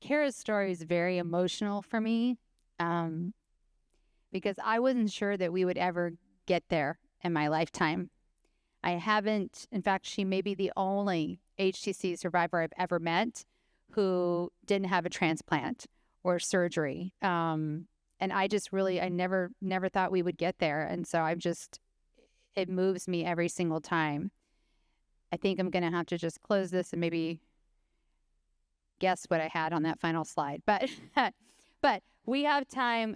Kara's story is very emotional for me because I wasn't sure that we would ever get there in my lifetime. I haven't, in fact, she may be the only HCC survivor I've ever met who didn't have a transplant or surgery. And I just really, I never thought we would get there. And so it moves me every single time. I think I'm going to have to just close this and maybe guess what I had on that final slide. But we have time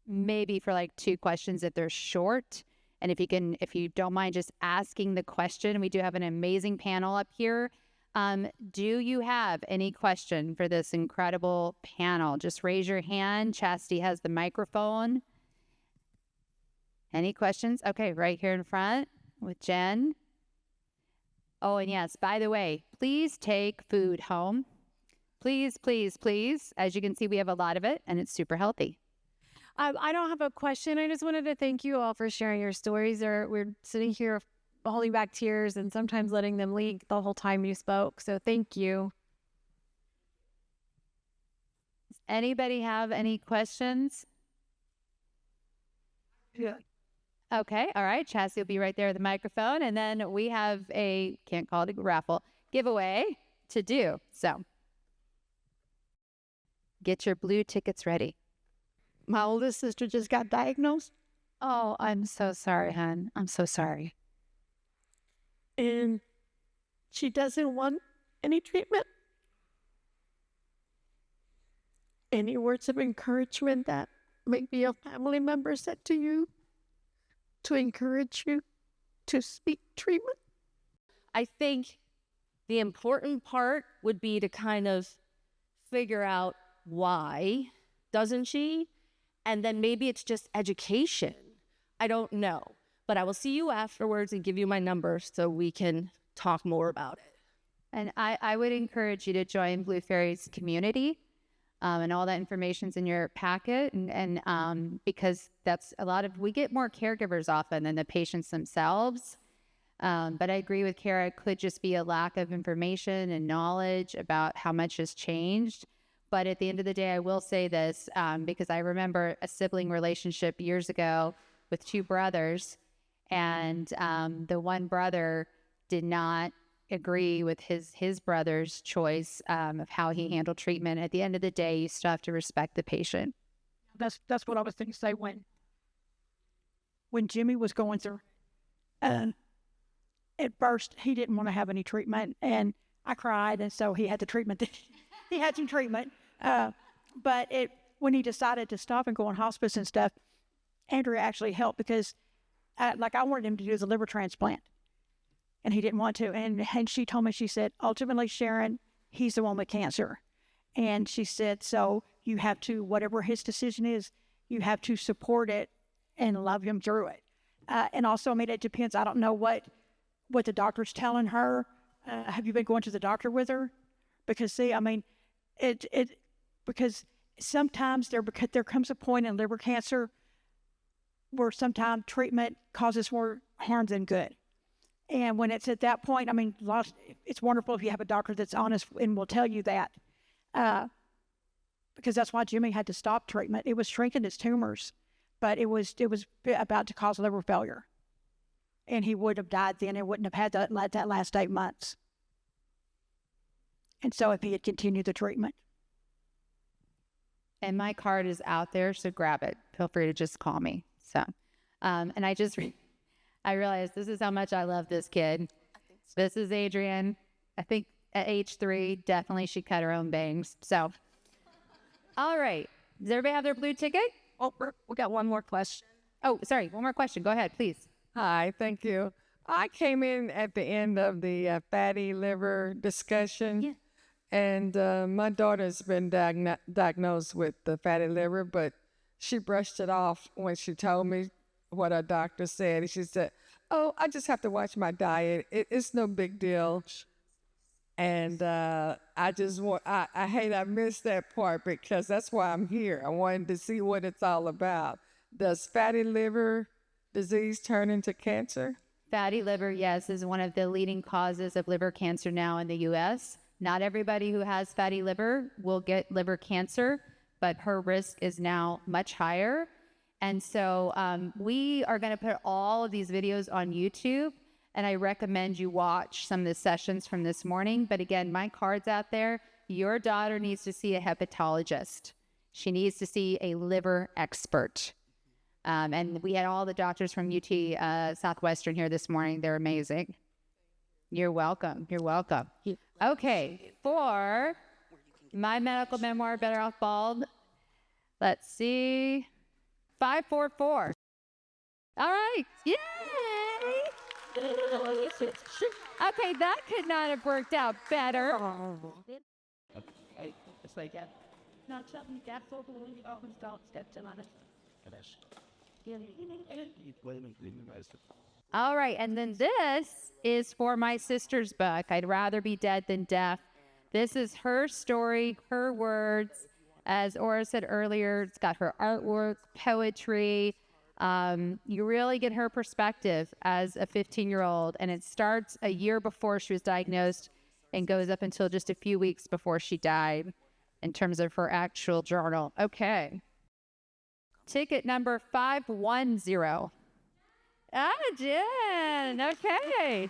maybe for like 2 questions if they're short. And if you don't mind just asking the question, we do have an amazing panel up here. Do you have any question for this incredible panel? Just raise your hand. Chastity has the microphone. Any questions? Okay, right here in front with Jen. Oh, and yes, by the way, please take food home. Please, please, please. As you can see, we have a lot of it, and it's super healthy. I don't have a question. I just wanted to thank you all for sharing your stories. We're sitting here holding back tears and sometimes letting them leak the whole time you spoke. So thank you. Does anybody have any questions? Yeah. Okay. All right. Chastity will be right there with the microphone. And then we have can't call it a raffle, giveaway to do. So get your blue tickets ready. My oldest sister just got diagnosed. Oh, I'm so sorry, hon. I'm so sorry. And she doesn't want any treatment. Any words of encouragement that maybe a family member said to you to encourage you to seek treatment? I think the important part would be to kind of figure out why doesn't she? And then maybe it's just education. I don't know. But I will see you afterwards and give you my number so we can talk more about it. And I would encourage you to join Blue Faery's community. And all that information's in your packet. And because we get more caregivers often than the patients themselves. But I agree with Kara, it could just be a lack of information and knowledge about how much has changed. But at the end of the day, I will say this, because I remember a sibling relationship years ago with 2 brothers, and the one brother did not agree with his brother's choice of how he handled treatment. At the end of the day, you still have to respect the patient. That's what I was thinking to say when Jimmy was going through. At first, he didn't want to have any treatment, and I cried, and so he had the treatment. He had some treatment. But when he decided to stop and go on hospice and stuff, Andrea actually helped because I wanted him to do the liver transplant and he didn't want to. And she told me, she said, ultimately, Sharon, he's the one with cancer. And she said, so you have to, whatever his decision is, you have to support it and love him through it. And also, I mean, it depends. I don't know what the doctor's telling her. Have you been going to the doctor with her? Because see, I mean, because sometimes there comes a point in liver cancer where sometimes treatment causes more harm than good. And when it's at that point, I mean, it's wonderful if you have a doctor that's honest and will tell you that. Because that's why Jimmy had to stop treatment. It was shrinking his tumors, but it was about to cause liver failure. And he would have died then and wouldn't have had that last 8 months. And so if he had continued the treatment. And my card is out there, so grab it. Feel free to just call me. So, and I realized this is how much I love this kid. So. This is Adrian. I think at age 3, definitely she cut her own bangs. So, all right. Does everybody have their blue ticket? Oh, we got one more question. Oh, sorry. One more question. Go ahead, please. Hi, thank you. I came in at the end of the fatty liver discussion. Yeah. And my daughter's been diagnosed with the fatty liver, but she brushed it off when she told me what her doctor said. And she said, oh, I just have to watch my diet. It's no big deal. And I hate I missed that part because that's why I'm here. I wanted to see what it's all about. Does fatty liver disease turn into cancer? Fatty liver, yes, is one of the leading causes of liver cancer now in the U.S. Not everybody who has fatty liver will get liver cancer, but her risk is now much higher. And so we are going to put all of these videos on YouTube, and I recommend you watch some of the sessions from this morning. But again, my card's out there. Your daughter needs to see a hepatologist. She needs to see a liver expert. And we had all the doctors from UT Southwestern here this morning. They're amazing. You're welcome. You're welcome. Okay, for my medical memoir, Better Off Bald, let's see, 544. All right, yay! Okay, that could not have worked out better. It's like that. Not something that's what we always don't step to on it. All right, and then this is for my sister's book, I'd Rather Be Dead Than Deaf. This is her story, her words. As Aura said earlier, it's got her artwork, poetry. You really get her perspective as a 15-year-old, and it starts a year before she was diagnosed and goes up until just a few weeks before she died in terms of her actual journal. Okay. Ticket number 510. Ah, Jen. Okay.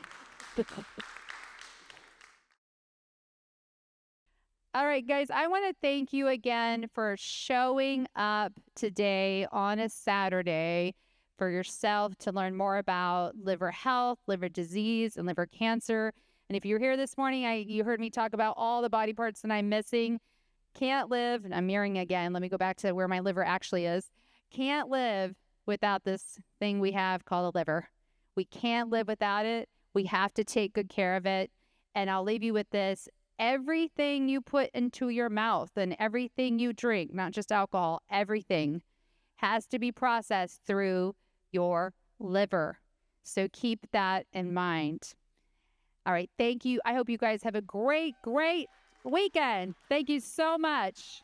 All right, guys, I want to thank you again for showing up today on a Saturday for yourself to learn more about liver health, liver disease, and liver cancer. And if you're here this morning, you heard me talk about all the body parts that I'm missing. Can't live, and I'm mirroring again. Let me go back to where my liver actually is. Can't live without this thing we have called a liver. We can't live without it. We have to take good care of it. And I'll leave you with this. Everything you put into your mouth and everything you drink, not just alcohol, everything has to be processed through your liver. So keep that in mind. All right. Thank you. I hope you guys have a great, great weekend. Thank you so much.